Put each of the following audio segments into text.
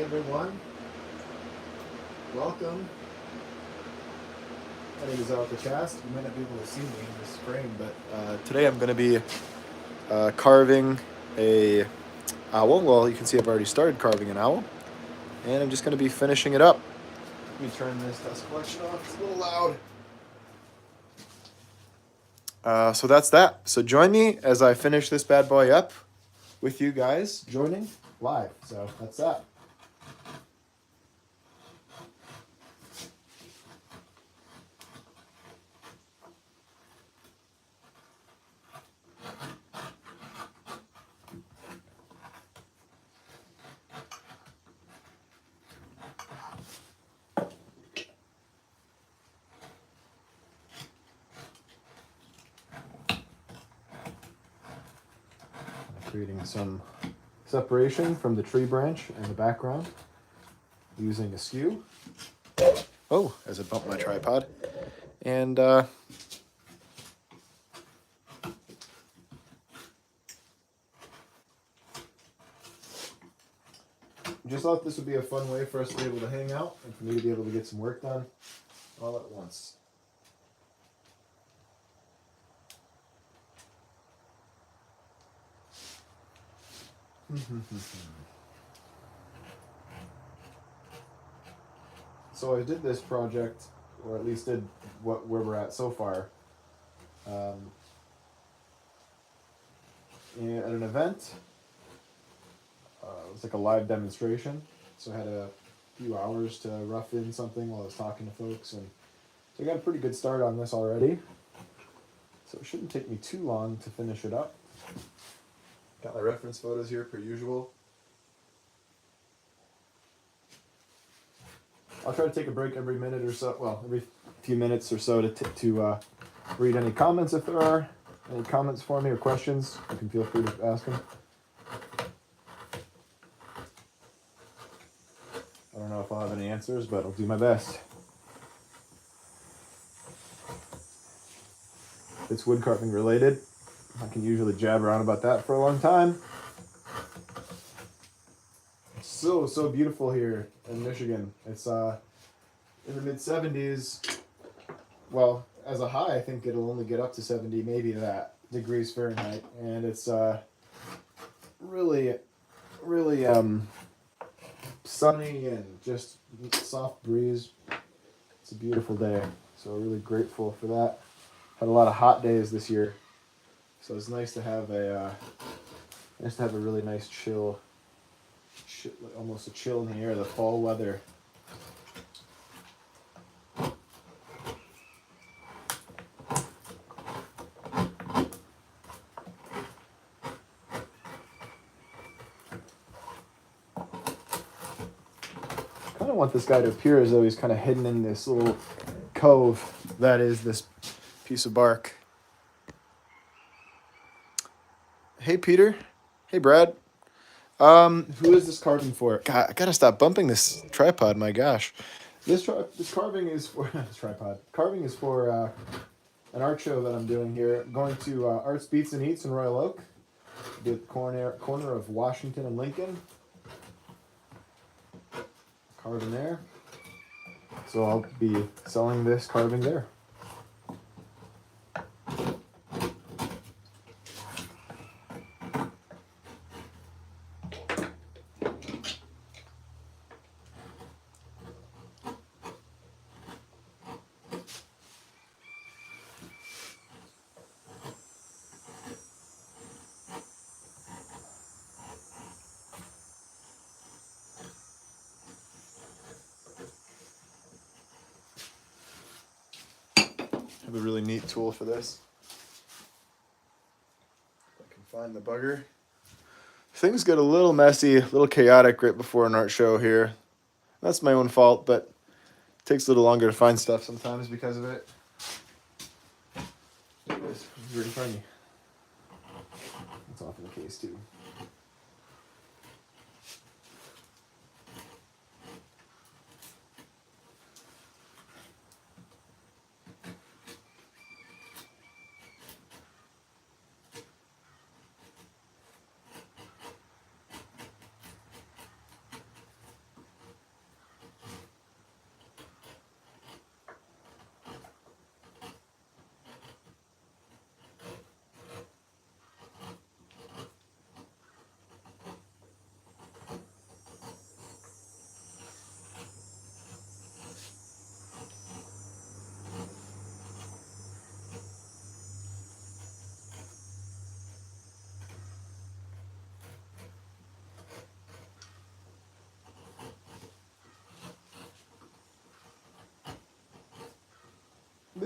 everyone. Welcome. My name is Alec LaCasse. You might not be able to see me in this frame, but today I'm going to be carving a owl. Well, you can see I've already started carving an owl, and I'm just going to be finishing it up. Let me turn this dust collection off. It's a little loud. So that's that. So join me as I finish this bad boy up with you guys joining live. So that's that. Creating some separation from the tree branch in the background using a skew. Oh, as I bump my tripod. And just thought this would be a fun way for us to be able to hang out and for me to be able to get some work done all at once. So I did this project, or at least did where we're at so far, at an event. It was like a live demonstration, so I had a few hours to rough in something while I was talking to folks, and so I got a pretty good start on this already. So it shouldn't take me too long to finish it up. Got my reference photos here per usual. I'll try to take a break every minute or so, well, every few minutes or so to read any comments if there are any comments for me or questions. You can feel free to ask them. I don't know if I'll have any answers, but I'll do my best. If it's wood carving related, I can usually jab around about that for a long time. It's so beautiful here in Michigan. It's in the mid-70s. Well, as a high, I think it'll only get up to 70, maybe that degrees Fahrenheit, and it's really sunny and just soft breeze. It's a beautiful day, so really grateful for that. Had a lot of hot days this year, so it's nice to have a really nice chill, almost a chill in the air, the fall weather. I don't want this guy to appear as though he's kind of hidden in this little cove that is this piece of bark. Hey, Peter. Hey, Brad. Who is this carving for? God, I gotta stop bumping this tripod. My gosh, this carving is for this tripod. Carving is for an art show that I'm doing here. I'm going to Arts Beats and Eats in Royal Oak, the corner of Washington and Lincoln. Carving there. So I'll be selling this carving there. I have a really neat tool for this. If I can find the bugger. Things get a little messy, a little chaotic right before an art show here. That's my own fault, but it takes a little longer to find stuff sometimes because of it. There it is. It's right in front of me. It's off in the case too.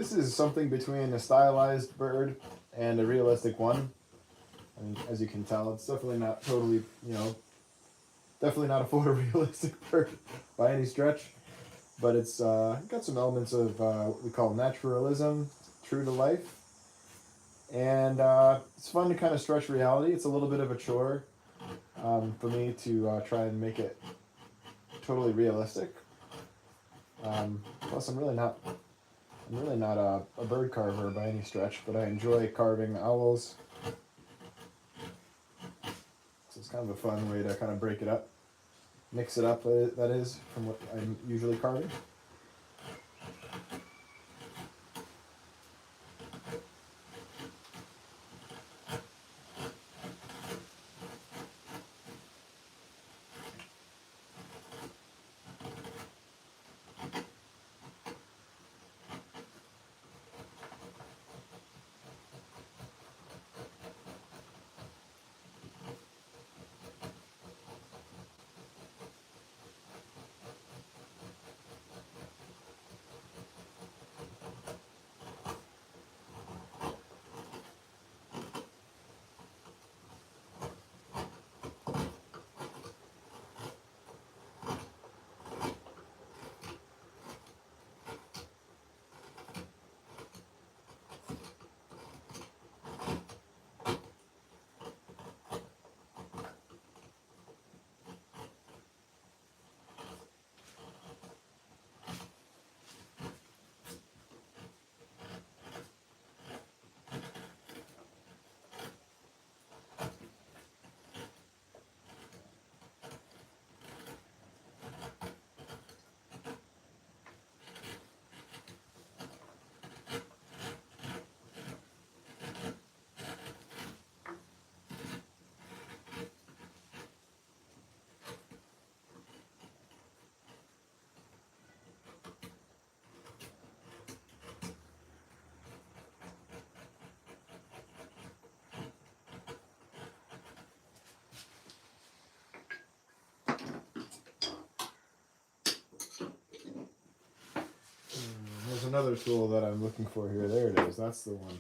this is something between a stylized bird and a realistic one. I mean, as you can tell, it's definitely not totally, definitely not a photorealistic bird by any stretch. But it's got some elements of what we call naturalism, true to life. And it's fun to kind of stretch reality. It's a little bit of a chore for me to try and make it totally realistic. Plus, I'm really not a bird carver by any stretch, but I enjoy carving owls. So it's kind of a fun way to kind of break it up, mix it up, that is, from what I'm usually carving. There's another tool that I'm looking for here. There it is. That's the one.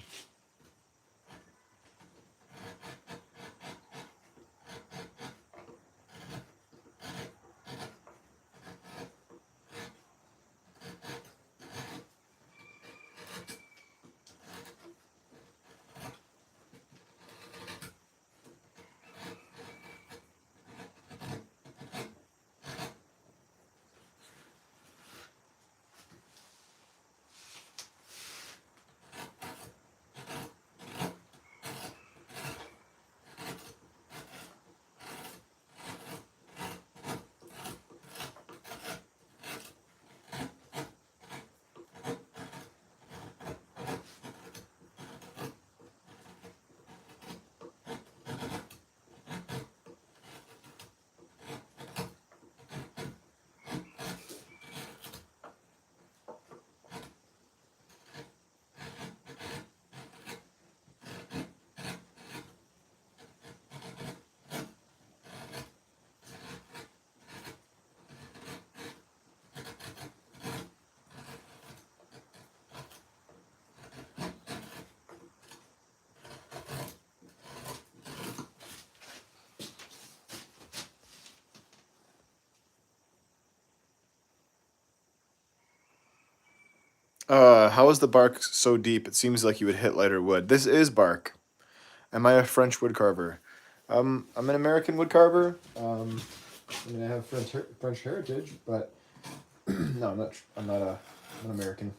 How is the bark so deep? It seems like you would hit lighter wood. This is bark. Am I a French wood carver? I'm an American wood carver. I mean, I have French heritage, but no, I'm not. I'm not an American.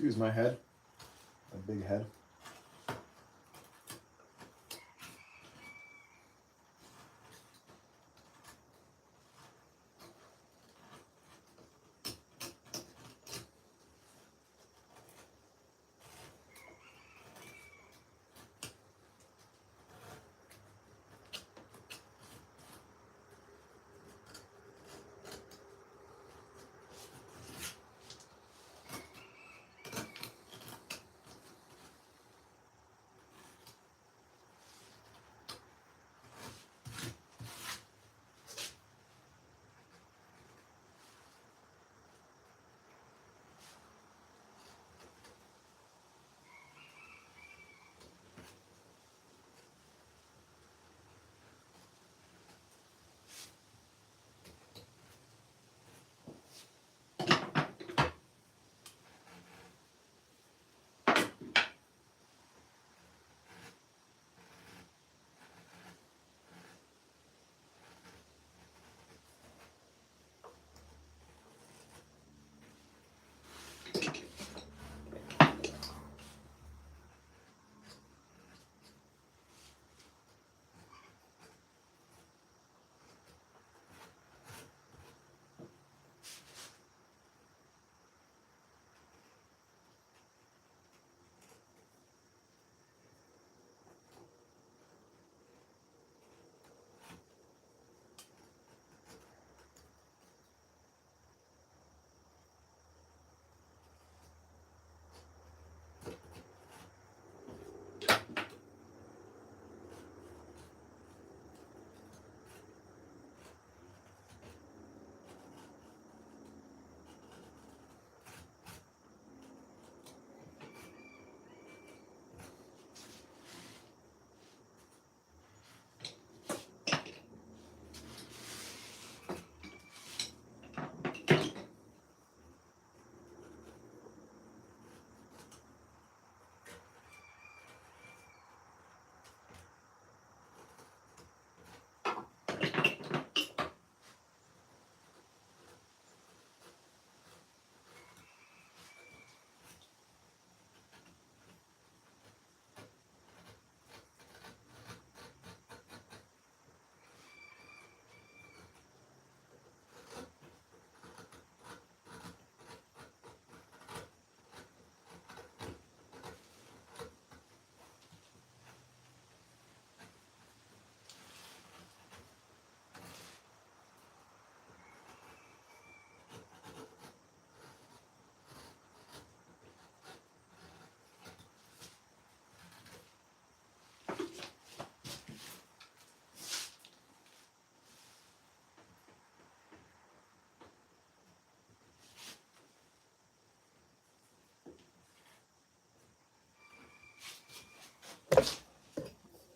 Excuse my head. My big head.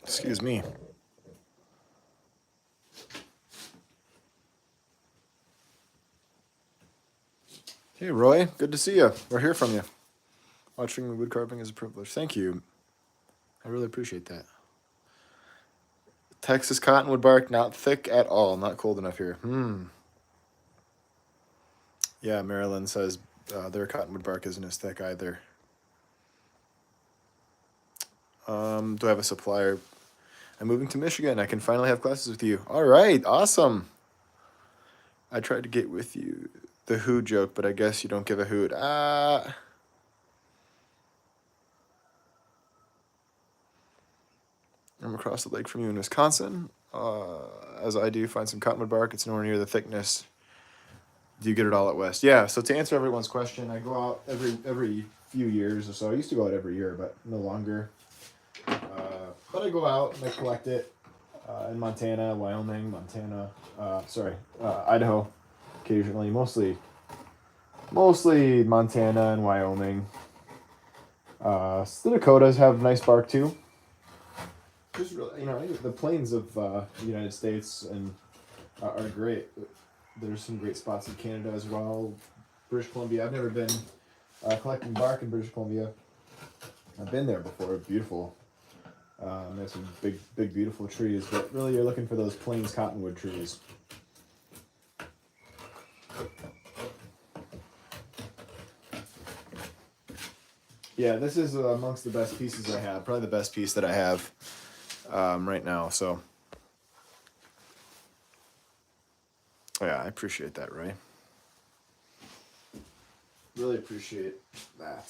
Excuse me. Hey, Roy. Good to see you. We're here from you. Watching the wood carving is a privilege. Thank you. I really appreciate that. Texas cottonwood bark, not thick at all. Not cold enough here. Yeah, Marilyn says their cottonwood bark isn't as thick either. Do I have a supplier? I'm moving to Michigan. I can finally have classes with you. All right, awesome. I tried to get with you. The who joke, but I guess you don't give a hoot. I'm across the lake from you in Wisconsin. As I do, find some cottonwood bark. It's nowhere near the thickness. Do you get it all at West? Yeah, so to answer everyone's question, I go out every few years or so. I used to go out every year, but no longer. But I go out and I collect it in Montana, Wyoming, Idaho, occasionally. Mostly Montana and Wyoming. The Dakotas have nice bark too. Just really, the plains of the United States and are great. There's some great spots in Canada as well. British Columbia. I've never been collecting bark in British Columbia. I've been there before. Beautiful. There's some big, beautiful trees, but really you're looking for those plains cottonwood trees. Yeah, this is amongst the best pieces I have. Probably the best piece that I have right now. So, yeah, I appreciate that, Ray. Really appreciate that.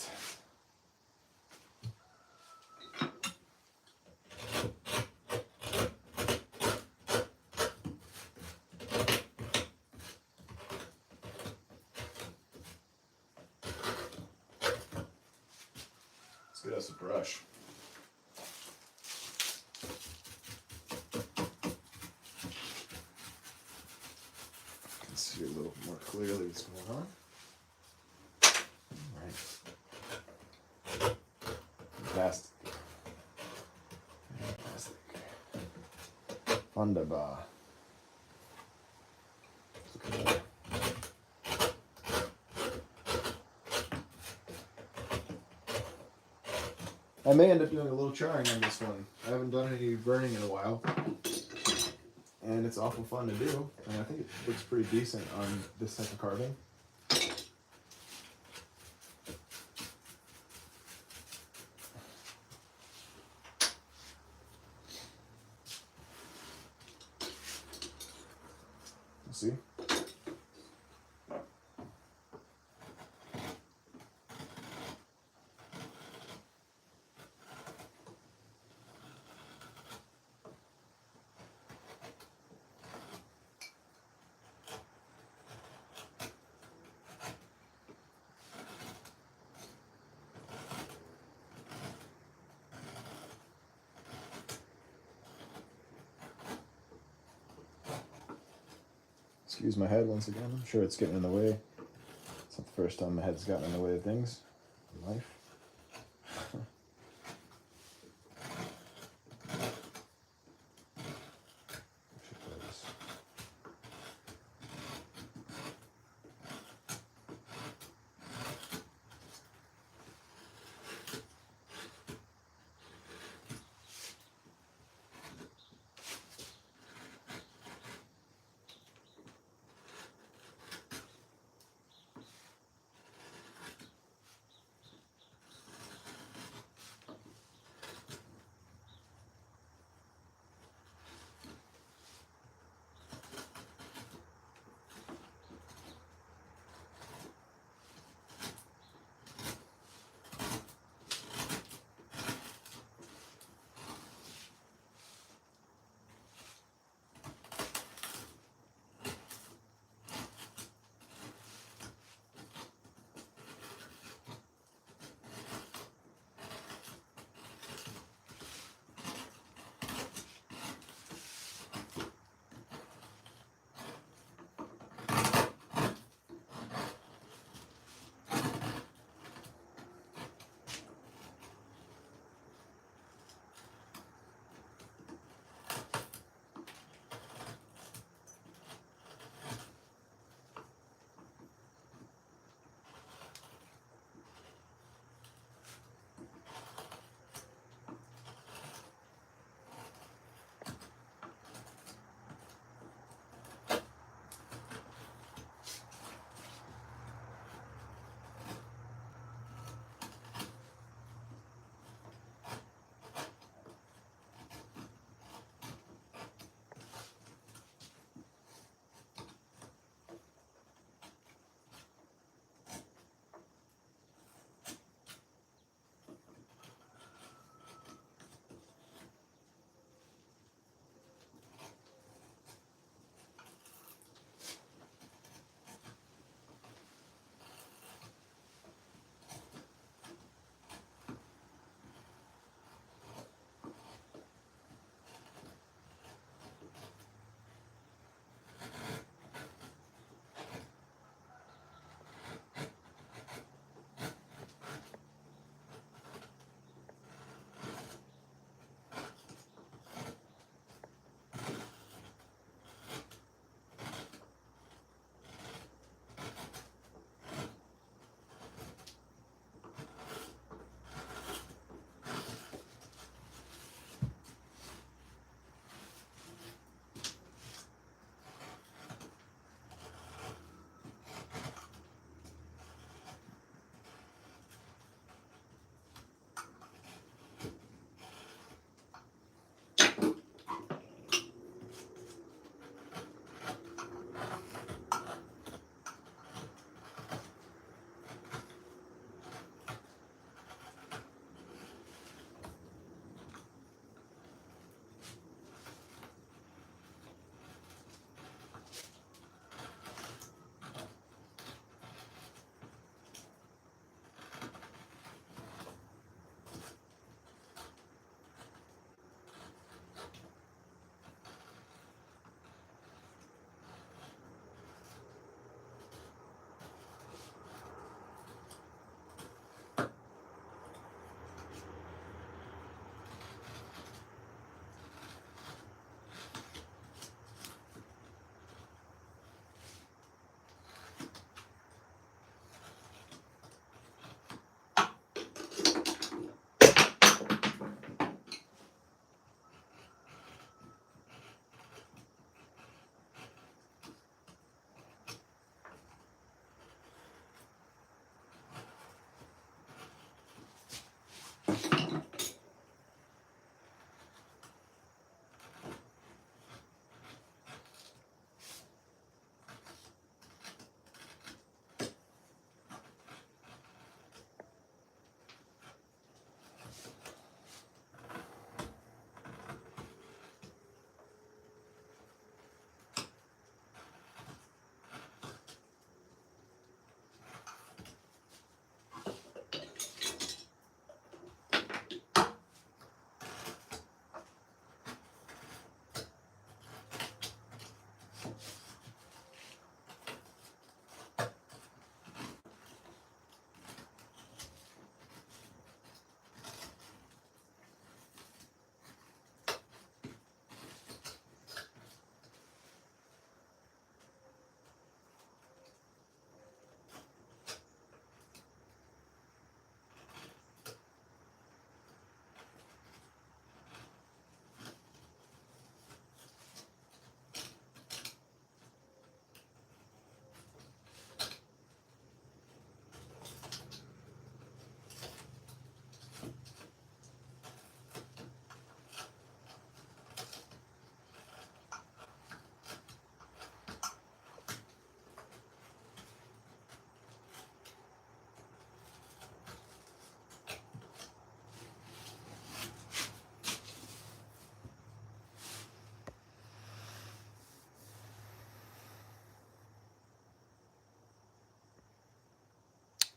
Let's get us a brush. Can see a little more clearly what's going on. All right. Fantastic. Fantastic. Wunderbar. I may end up doing a little charring on this one. I haven't done any burning in a while. And it's awful fun to do. And I think it looks pretty decent on this type of carving. See? Excuse my head once again. I'm sure it's getting in the way. It's not the first time my head's gotten in the way of things in life.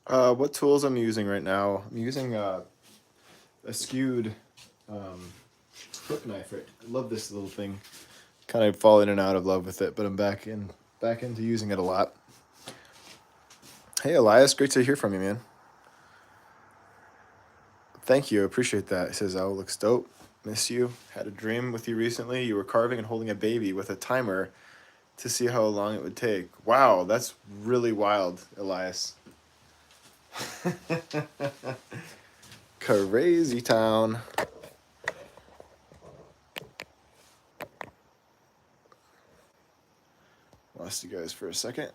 What tools I'm using right now? I'm using a Skewed crook knife. Right? I love this little thing. Kind of fall in and out of love with it, but I'm back into using it a lot. Hey Elias, great to hear from you, man. Thank you, appreciate that. He says, "Oh, looks dope. Miss you. Had a dream with you recently. You were carving and holding a baby with a timer to see how long it would take." Wow, that's really wild, Elias. Crazy town. Lost you guys for a second.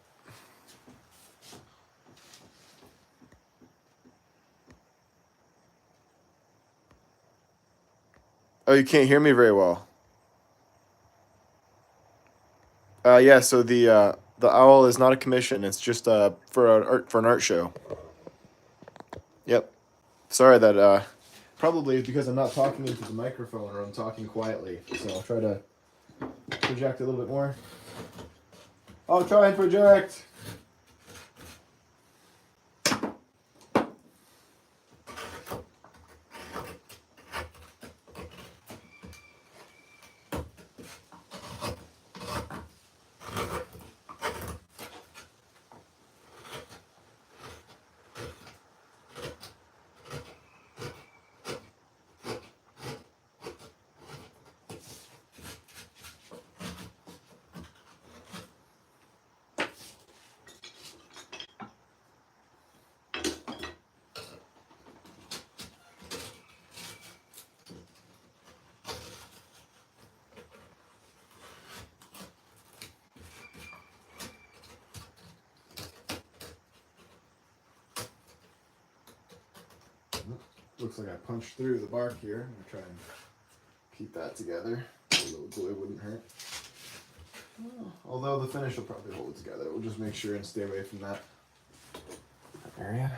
Oh, you can't hear me very well. Yeah. So the owl is not a commission. It's just for an art show. Yep. Sorry that probably because I'm not talking into the microphone or I'm talking quietly. So I'll try to project a little bit more. I'll try and project. Looks like I punched through the bark here. I'm gonna try and keep that together. A little glue wouldn't hurt. Although the finish will probably hold it together. We'll just make sure and stay away from that area.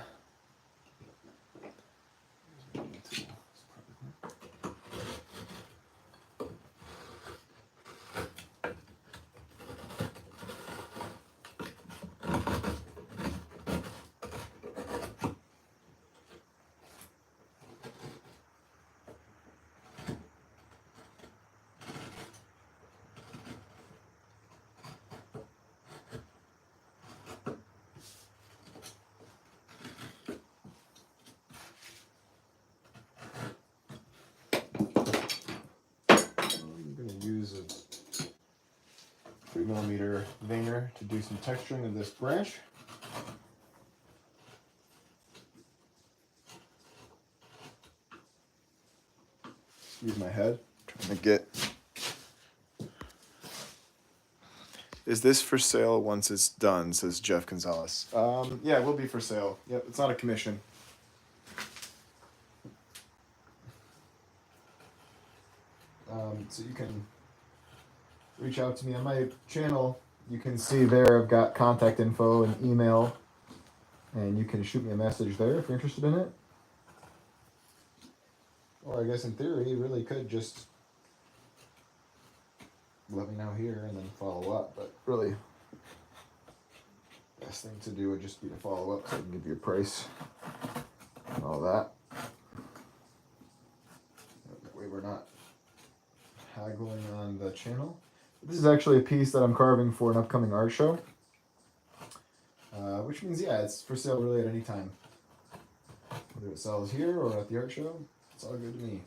Use a 3mm Vinger to do some texturing of this branch. Excuse my head. Trying to get. Is this for sale once it's done? Says Jeff Gonzalez. Yeah, it will be for sale. Yep, it's not a commission. So you can reach out to me on my channel. You can see there I've got contact info and email, and you can shoot me a message there if you're interested in it. Or I guess in theory, you really could just let me know here and then follow up. But really, best thing to do would just be to follow up so I can give you a price and all that. That way we're not haggling on the channel. This is actually a piece that I'm carving for an upcoming art show, which means, yeah, it's for sale really at any time. Whether it sells here or at the art show, it's all good to me.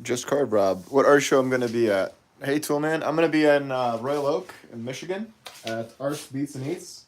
Just Card Rob. What art show I'm gonna be at? Hey Toolman, I'm gonna be in Royal Oak in Michigan at Arts Beats and Eats.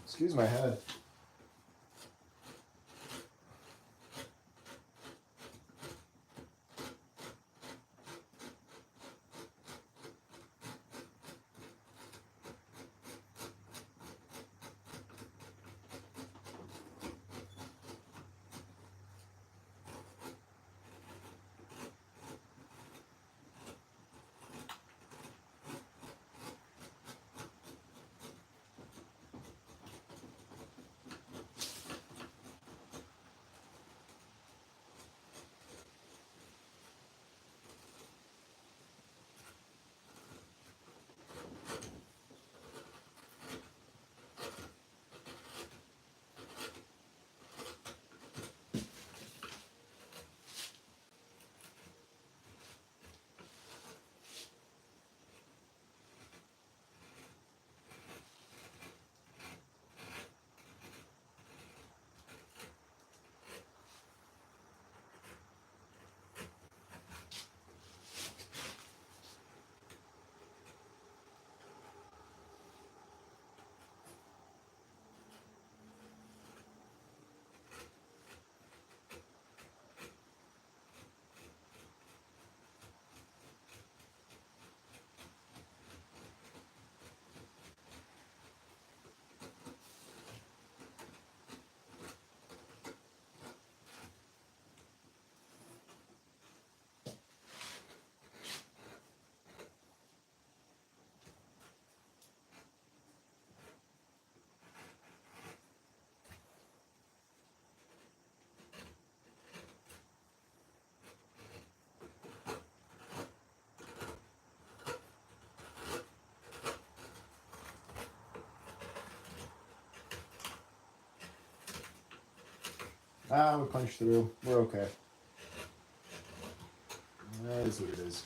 Excuse my head. We punched through. We're okay. That is what it is.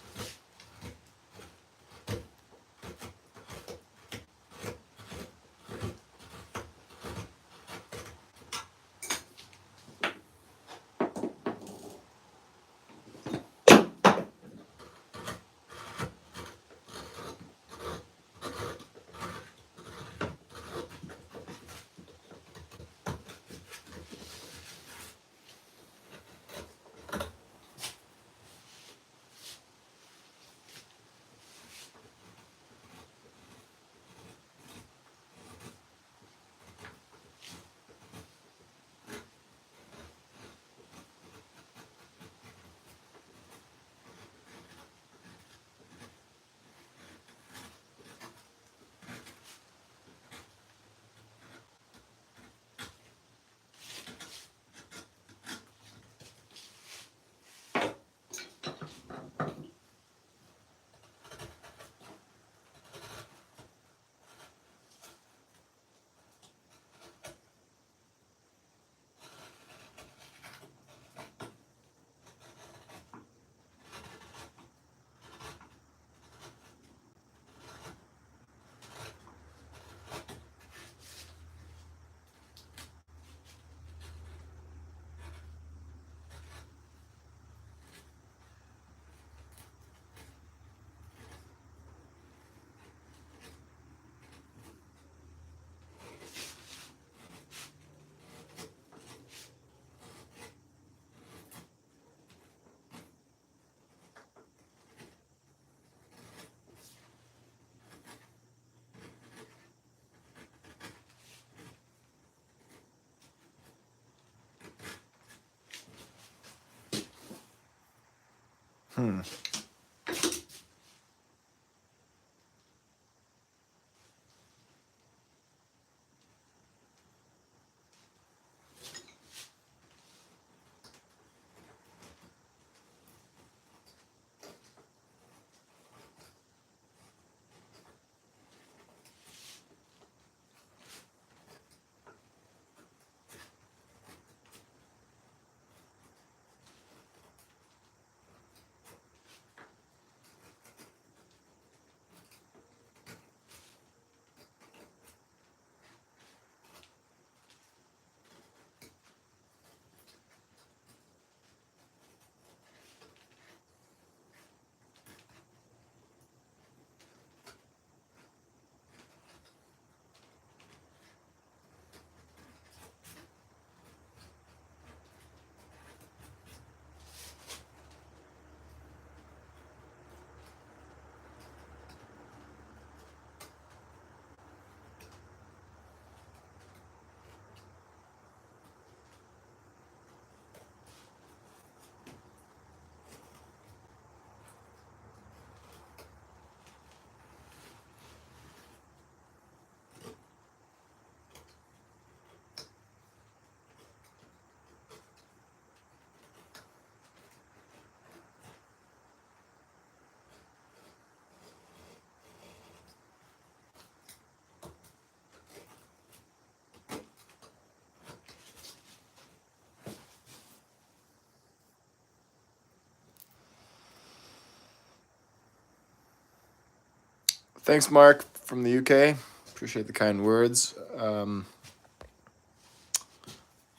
Thanks, Mark, from the UK. Appreciate the kind words.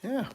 Yeah.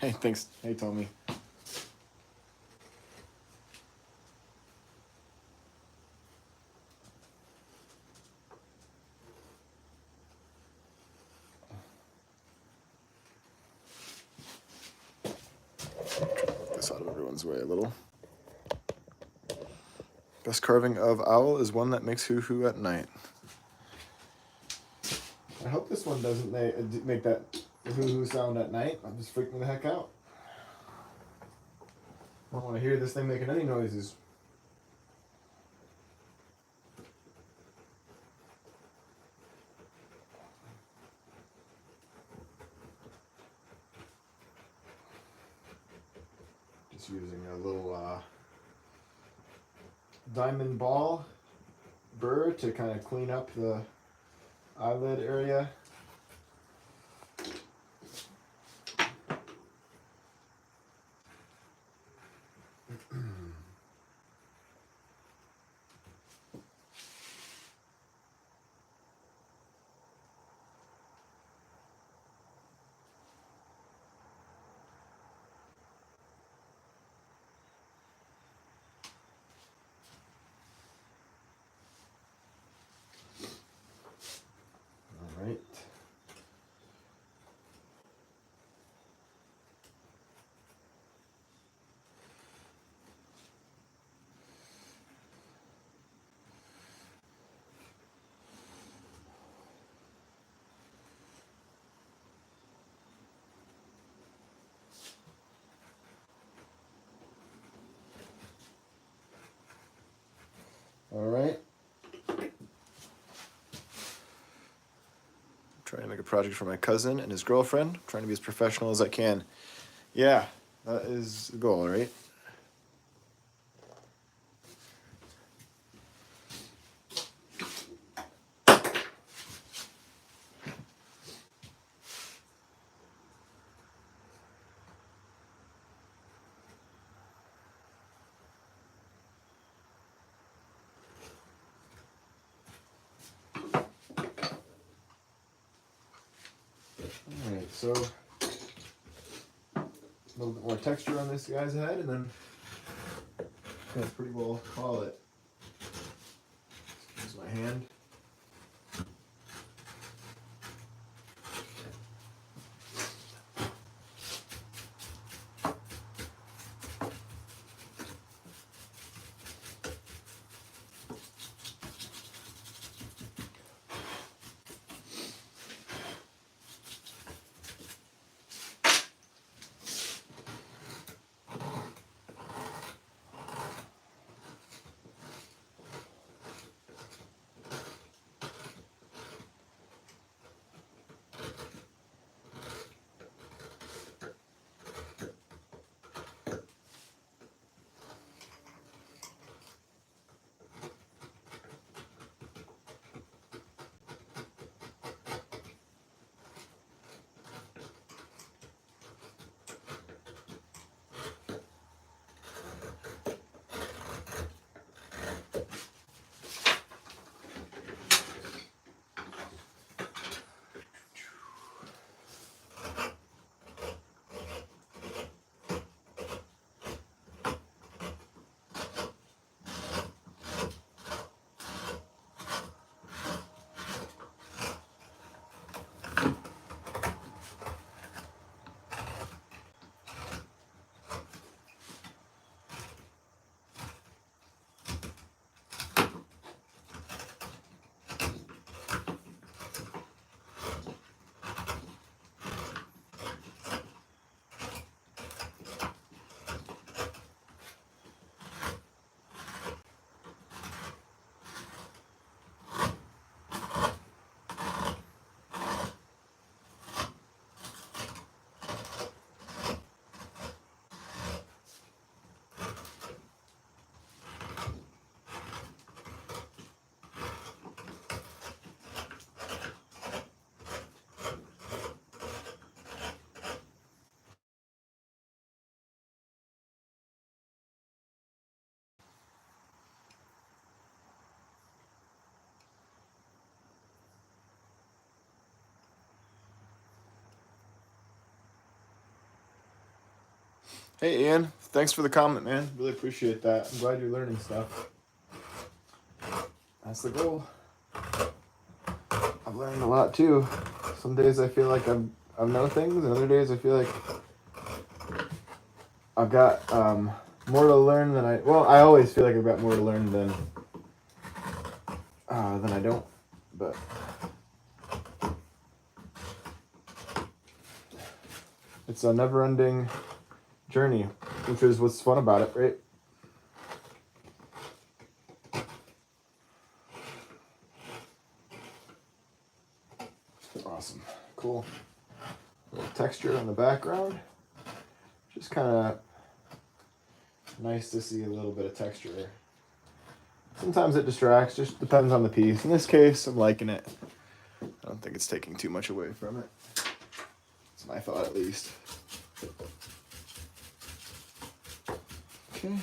Hey, thanks. Hey, Tommy. This out of everyone's way a little. Best carving of owl is one that makes hoo-hoo at night. I hope this one doesn't make that hoo-hoo sound at night. I'm just freaking the heck out. I don't want to hear this thing making any noises. Just using a little diamond ball burr to kind of clean up the eyelid area. All right. All right. Trying to make a project for my cousin and his girlfriend. Trying to be as professional as I can. Yeah, that is the goal, right? All right, so a little bit more texture on this guy's head, and then that's pretty well call it. Use my hand. Hey Ian, thanks for the comment, man. Really appreciate that. I'm glad you're learning stuff. That's the goal. I've learned a lot too. Some days I feel like I know things, and other days I feel like I've got more to learn than I always feel like I've got more to learn than I don't. But it's a never-ending journey, which is what's fun about it, right? Awesome. Cool. A little texture on the background. Just kind of nice to see a little bit of texture. Sometimes it distracts, just depends on the piece. In this case, I'm liking it. I don't think it's taking too much away from it. That's my thought, at least. Okay.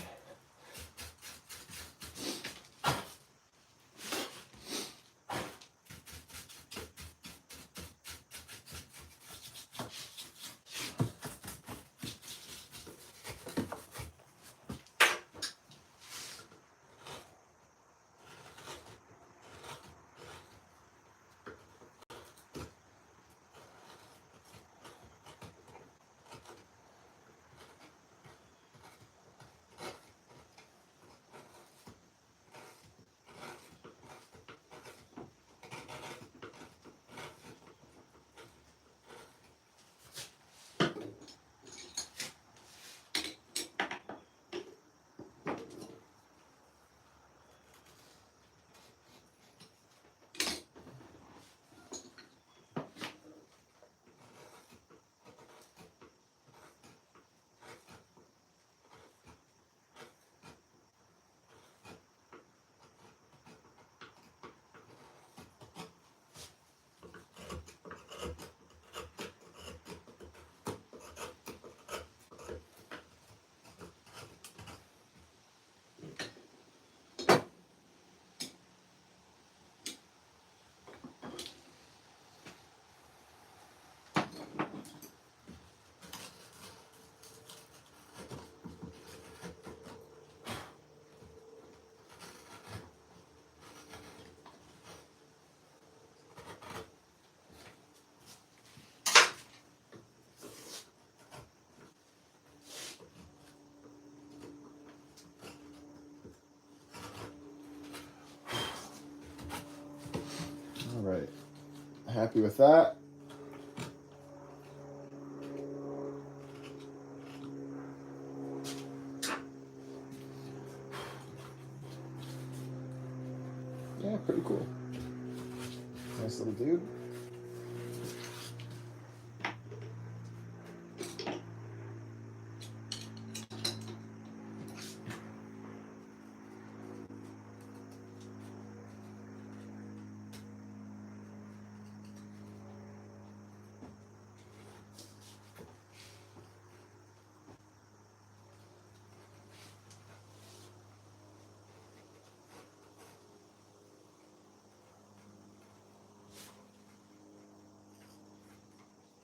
happy with that. Yeah, pretty cool. Nice little dude.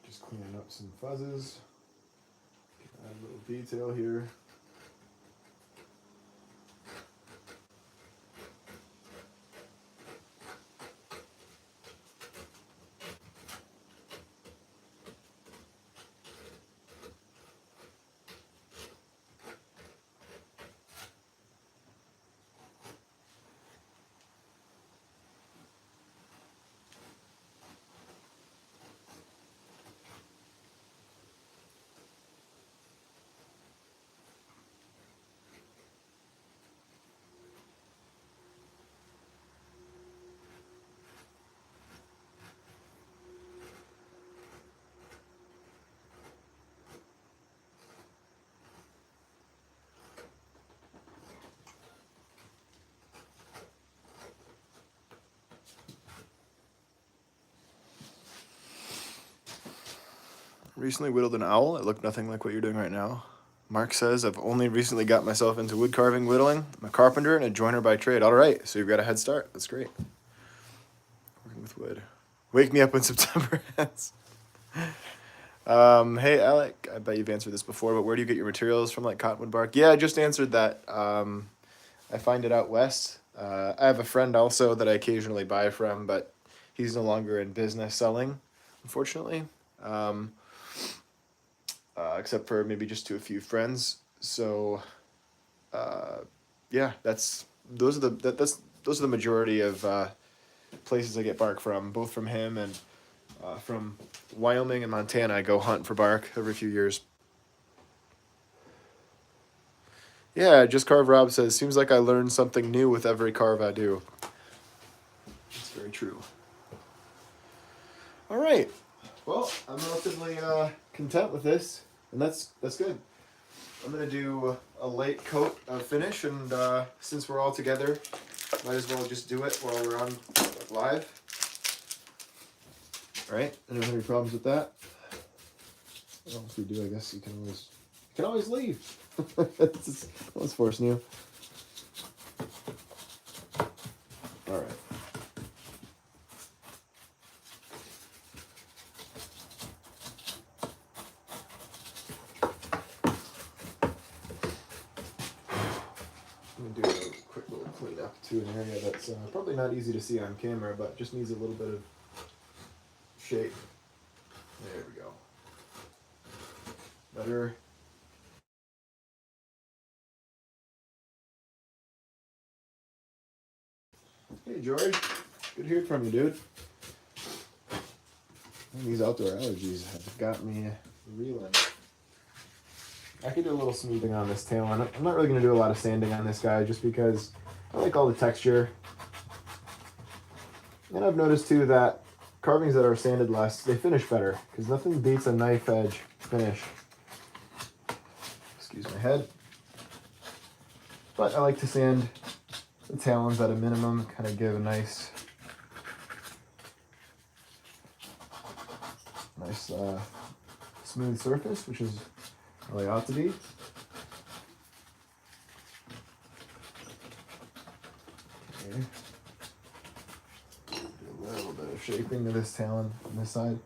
Just cleaning up some fuzzes. Add a little detail here. Recently whittled an owl. It looked nothing like what you're doing right now. Mark says, I've only recently got myself into wood carving whittling. I'm a carpenter and a joiner by trade. All right, so you've got a head start. That's great. Working with wood. Wake me up when September ends. Hey, Alec, I bet you've answered this before, but where do you get your materials from, like cottonwood bark? Yeah, I just answered that. I find it out west. I have a friend also that I occasionally buy from, but he's no longer in business selling, unfortunately. Except for maybe just to a few friends. So, yeah, those are the majority of places I get bark from, both from him and from Wyoming and Montana. I go hunt for bark every few years. Yeah, Just Carve Rob says, seems like I learn something new with every carve I do. That's very true. All right. Well, I'm relatively content with this, and that's good. I'm going to do a light coat of finish, and since we're all together, might as well just do it while we're on live. All right? Anyone have any problems with that? Well, if you do, I guess you can always leave. Let's forcing you. All right. I'm gonna do a quick little cleanup to an area that's probably not easy to see on camera, but just needs a little bit of shape. There we go. Better. Hey George, good hearing from you, dude. These outdoor allergies have got me reeling. I could do a little smoothing on this tail end. I'm not really going to do a lot of sanding on this guy just because I like all the texture. And I've noticed too that carvings that are sanded less, they finish better because nothing beats a knife edge finish. Excuse my head. But I like to sand the tail ends at a minimum, kind of give a nice smooth surface, which is how they ought to be. Okay. Do a little bit of shaping to this tail end on this side.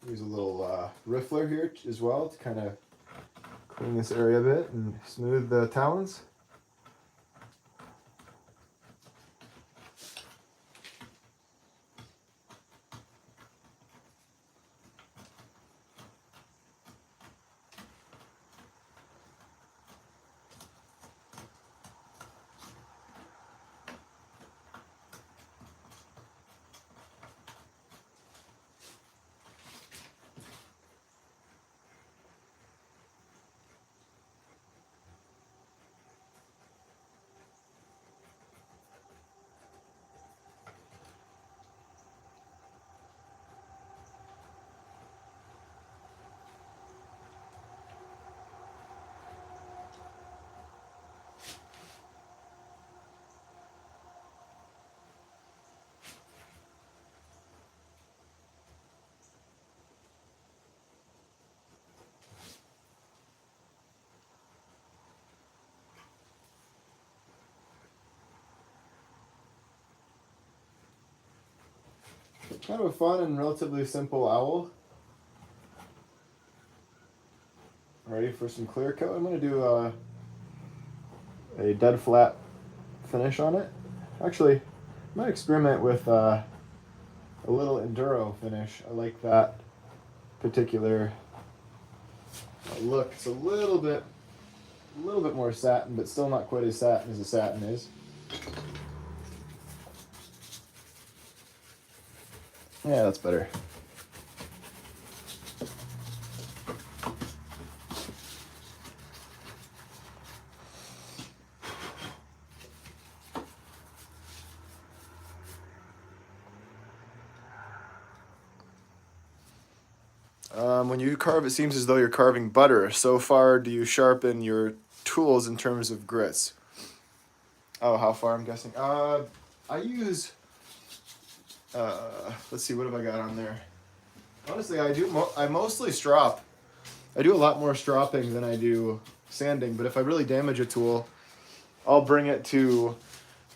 Use a little riffler here as well to kind of clean this area a bit and smooth the talons. Kind of a fun and relatively simple owl. Ready for some clear coat? I'm going to do a dead flat finish on it. Actually, I might experiment with a little enduro finish. I like that particular look. It's a little bit more satin, but still not quite as satin as a satin is. Yeah, that's better. When you carve, it seems as though you're carving butter. So far, do you sharpen your tools in terms of grits? Oh, how far, I'm guessing? I use, let's see, what have I got on there? Honestly, I mostly strop. I do a lot more stropping than I do sanding, but if I really damage a tool, I'll bring it to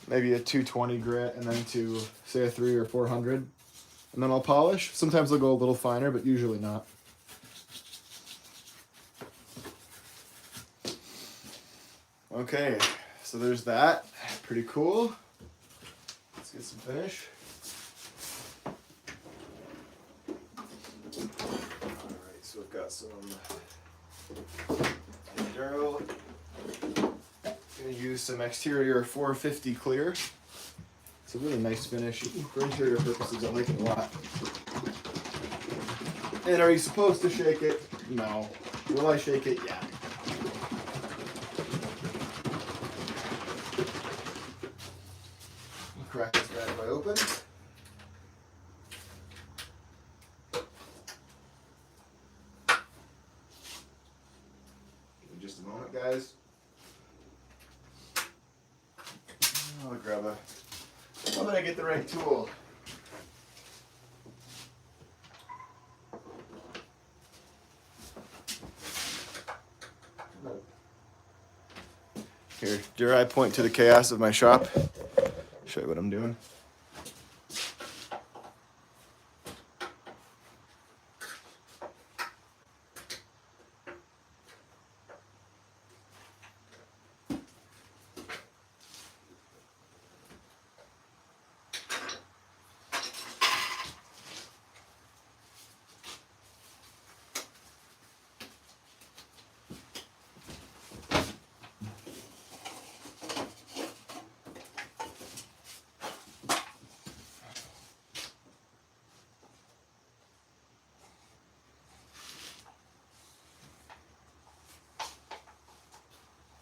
maybe a 220 grit and then to, say, a 300 or 400. And then I'll polish. Sometimes I'll go a little finer, but usually not. Okay, so there's that. Pretty cool. Let's get some finish. Alright, so we've got some Enduro. Gonna use some exterior 450 clear. It's a really nice finish. For interior purposes, I like it a lot. And are you supposed to shake it? No. Will I shake it? Yeah. Crack this bad boy open. Give me just a moment, guys. I'll grab a. How about I get the right tool? Here, dare I point to the chaos of my shop? Show you what I'm doing.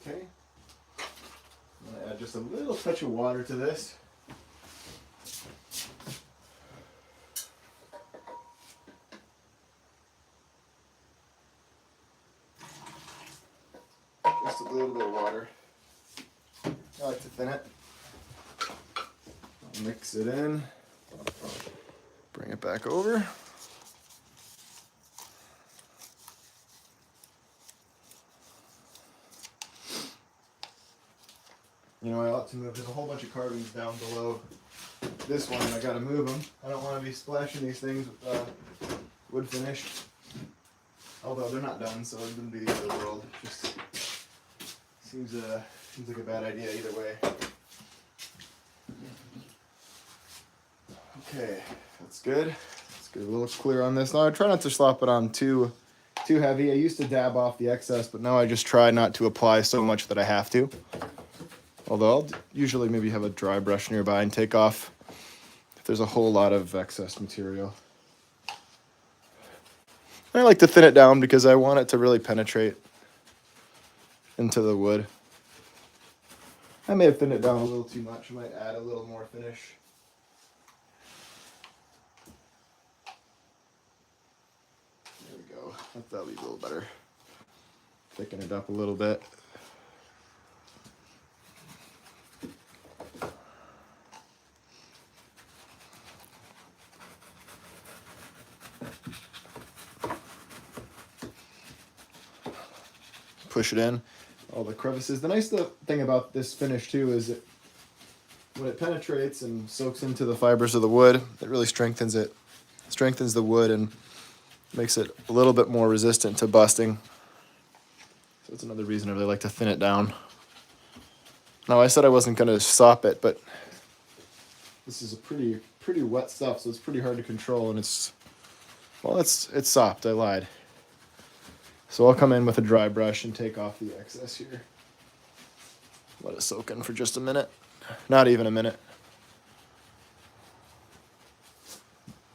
Okay. I'm going to add just a little touch of water to this. Just a little bit of water. I like to thin it. I'll mix it in. Bring it back over. You know, I ought to move. There's a whole bunch of carvings down below this one, and I gotta move them. I don't want to be splashing these things wood finish. Although they're not done, so it wouldn't be the end of the world. Just seems like a bad idea either way. Okay, that's good. Let's get a little clear on this. Now I try not to slop it on too heavy. I used to dab off the excess, but now I just try not to apply so much that I have to. Although I'll usually maybe have a dry brush nearby and take off if there's a whole lot of excess material. I like to thin it down because I want it to really penetrate into the wood. I may have thinned it down a little too much. I might add a little more finish. There we go. That'll be a little better. Thicken it up a little bit. Push it in, all the crevices. The nice thing about this finish too is that when it penetrates and soaks into the fibers of the wood, it really strengthens it. Strengthens the wood and makes it a little bit more resistant to busting. So that's another reason I really like to thin it down. Now I said I wasn't going to sop it, but this is a pretty wet stuff, so it's pretty hard to control, and it's sopped. I lied. So I'll come in with a dry brush and take off the excess here. Let it soak in for just a minute. Not even a minute.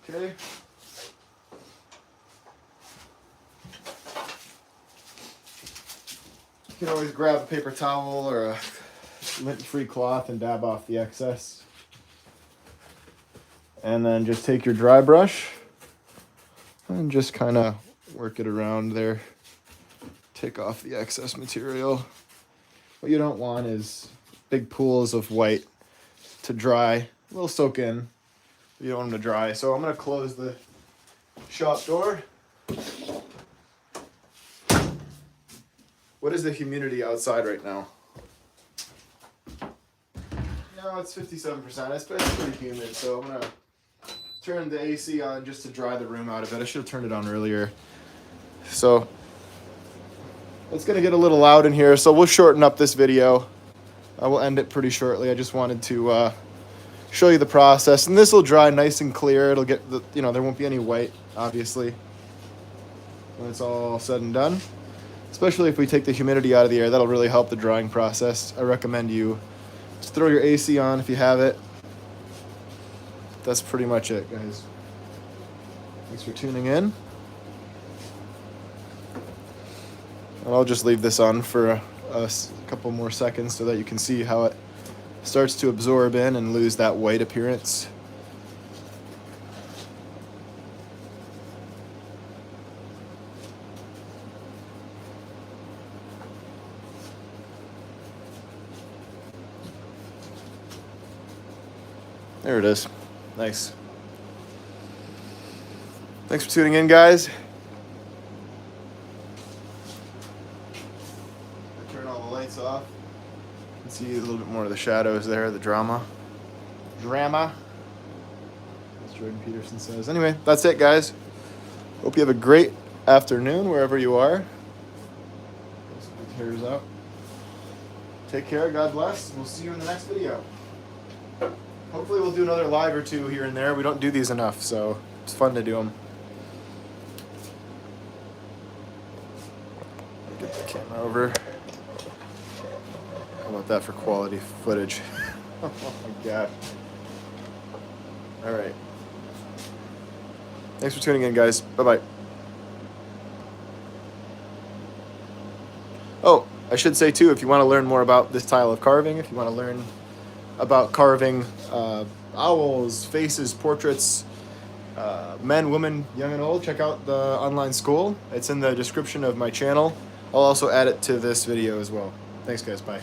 Okay. You can always grab a paper towel or a lint-free cloth and dab off the excess. And then just take your dry brush and just kind of work it around there. Take off the excess material. What you don't want is big pools of white to dry. Will soak in. You don't want them to dry. So I'm going to close the shop door. What is the humidity outside right now? No, it's 57%. It's pretty humid, so I'm going to turn the AC on just to dry the room out of it. I should have turned it on earlier. So it's going to get a little loud in here, so we'll shorten up this video. I will end it pretty shortly. I just wanted to show you the process, and this will dry nice and clear. It'll get there won't be any white, obviously, when it's all said and done. Especially if we take the humidity out of the air, that'll really help the drying process. I recommend you just throw your AC on if you have it. That's pretty much it, guys. Thanks for tuning in. And I'll just leave this on for a couple more seconds so that you can see how it starts to absorb in and lose that white appearance. There it is. Nice. Thanks for tuning in, guys. Turn all the lights off. You can see a little bit more of the shadows there, the drama. As Jordan Peterson says. Anyway, that's it, guys. Hope you have a great afternoon wherever you are. Hair's out. Take care. God bless. We'll see you in the next video. Hopefully we'll do another live or two here and there. We don't do these enough, so it's fun to do them. Get the camera over. How about that for quality footage? Oh my God. All right. Thanks for tuning in, guys. Bye-bye. Oh, I should say, too, if you want to learn more about this style of carving, if you want to learn about carving owls, faces, portraits, men, women, young and old, check out the online school. It's in the description of my channel. I'll also add it to this video as well. Thanks, guys. Bye.